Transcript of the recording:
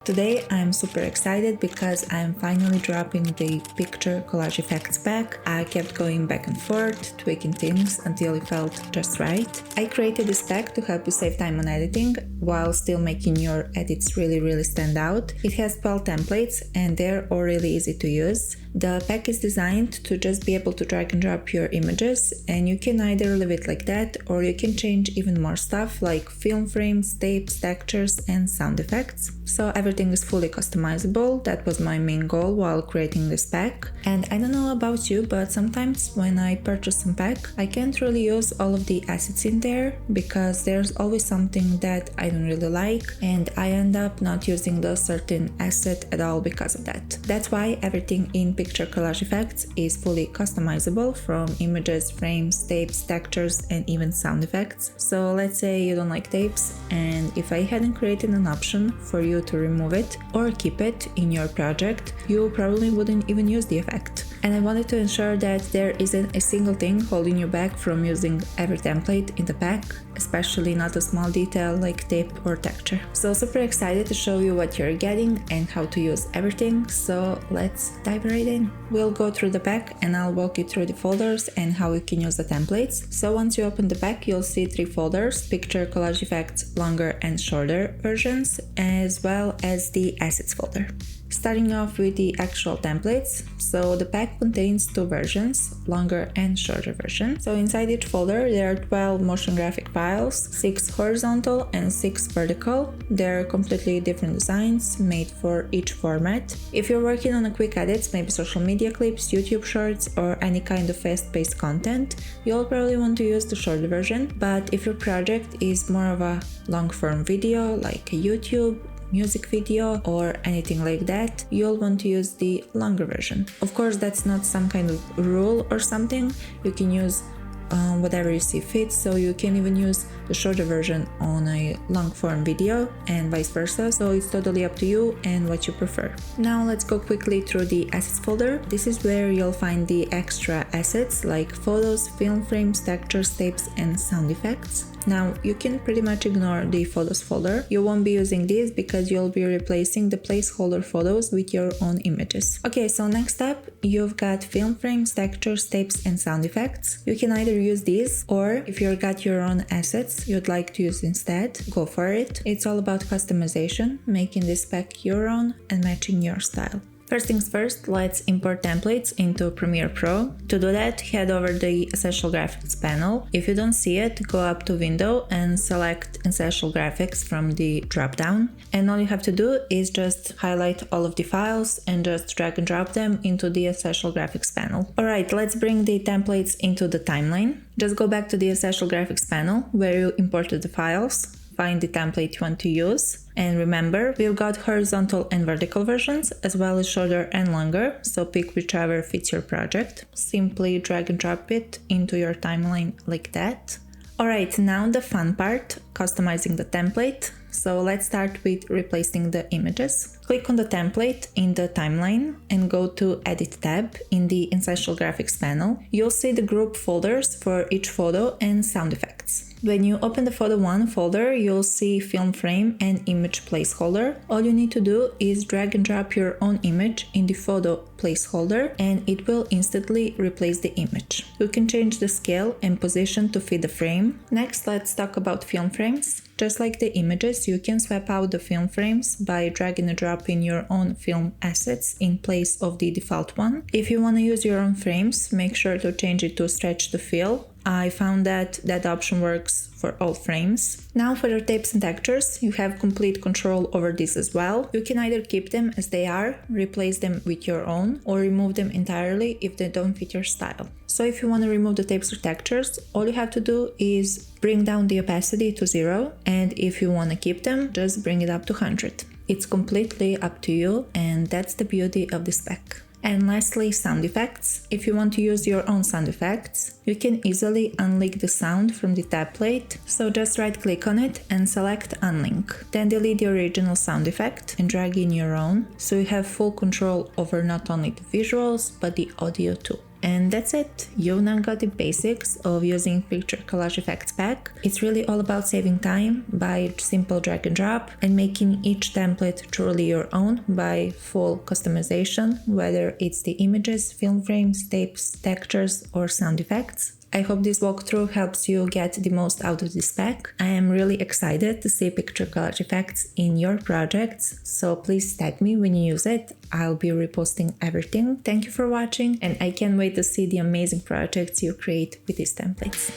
Today I'm super excited because I'm finally dropping the picture collage effects pack. I kept going back and forth, tweaking things until it felt just right. I created this pack to help you save time on editing while still making your edits really stand out. It has 12 templates and they're all really easy to use. The pack is designed to just be able to drag and drop your images, and you can either leave it like that or you can change even more stuff like film frames, tapes, textures and sound effects. So everything is fully customizable. That was my main goal while creating this pack. And I don't know about you, but sometimes when I purchase some pack, I can't really use all of the assets in there because there's always something that I don't really like and I end up not using the certain asset at all because of that. That's why everything in picture collage effects is fully customizable, from images, frames, tapes, textures and even sound effects. So let's say you don't like tapes, and if I hadn't created an option for you to remove it or keep it in your project, you probably wouldn't even use the effect. And I wanted to ensure that there isn't a single thing holding you back from using every template in the pack, especially not a small detail like tape or texture. So super excited to show you what you're getting and how to use everything, so let's dive right in. We'll go through the pack and I'll walk you through the folders and how you can use the templates. So once you open the pack, you'll see 3 folders: picture collage effects, longer and shorter versions, as well as the assets folder. Starting off with the actual templates, so the pack contains 2 versions, longer and shorter version. So inside each folder there are 12 motion graphic files, 6 horizontal and 6 vertical. They're completely different designs made for each format. If you're working on a quick edits, maybe social media clips, YouTube shorts or any kind of fast-paced content, you'll probably want to use the shorter version. But if your project is more of a long-form video like a YouTube, music video or anything like that, you'll want to use the longer version. Of course, that's not some kind of rule or something. You can use whatever you see fit, so you can even use the shorter version on a long form video and vice versa, so it's totally up to you and what you prefer. Now let's go quickly through the assets folder. This is where you'll find the extra assets like photos, film frames, textures, tapes and sound effects. Now you can pretty much ignore the photos folder. You won't be using these because you'll be replacing the placeholder photos with your own images. Okay, so next up you've got film frames, textures, tapes and sound effects. You can either use these, or if you've got your own assets you'd like to use instead, go for it. It's all about customization, making this pack your own and matching your style. First things first, let's import templates into Premiere Pro. To do that, head over the Essential Graphics panel. If you don't see it, go up to Window and select Essential Graphics from the drop-down. And all you have to do is just highlight all of the files and just drag and drop them into the Essential Graphics panel. Alright, let's bring the templates into the timeline. Just go back to the Essential Graphics panel where you imported the files. Find the template you want to use, and remember, we've got horizontal and vertical versions as well as shorter and longer, so pick whichever fits your project. Simply drag and drop it into your timeline like that. Alright, now the fun part, customizing the template. So let's start with replacing the images. Click on the template in the timeline and go to Edit tab in the Essential Graphics panel. You'll see the group folders for each photo and sound effects. When you open the Photo 1 folder, you'll see film frame and image placeholder. All you need to do is drag and drop your own image in the photo placeholder and it will instantly replace the image. You can change the scale and position to fit the frame. Next, let's talk about film frames. Just like the images, you can swap out the film frames by dragging and dropping your own film assets in place of the default one. If you want to use your own frames, make sure to change it to stretch to fill. I found that that option works for all frames. Now for your tapes and textures, you have complete control over this as well. You can either keep them as they are, replace them with your own, or remove them entirely if they don't fit your style. So if you want to remove the tapes or textures, all you have to do is bring down the opacity to 0, and if you want to keep them, just bring it up to 100. It's completely up to you, and that's the beauty of this pack. And lastly, sound effects. If you want to use your own sound effects, you can easily unlink the sound from the tab plate, so just right click on it and select unlink. Then delete the original sound effect and drag in your own, so you have full control over not only the visuals but the audio too. And that's it. You now got the basics of using Picture Collage Effects pack. It's really all about saving time by simple drag and drop and making each template truly your own by full customization, whether it's the images, film frames, tapes, textures, or sound effects. I hope this walkthrough helps you get the most out of this pack. I am really excited to see Picture Collage Effects in your projects, so please tag me when you use it. I'll be reposting everything. Thank you for watching, and I can't wait to see the amazing projects you create with these templates.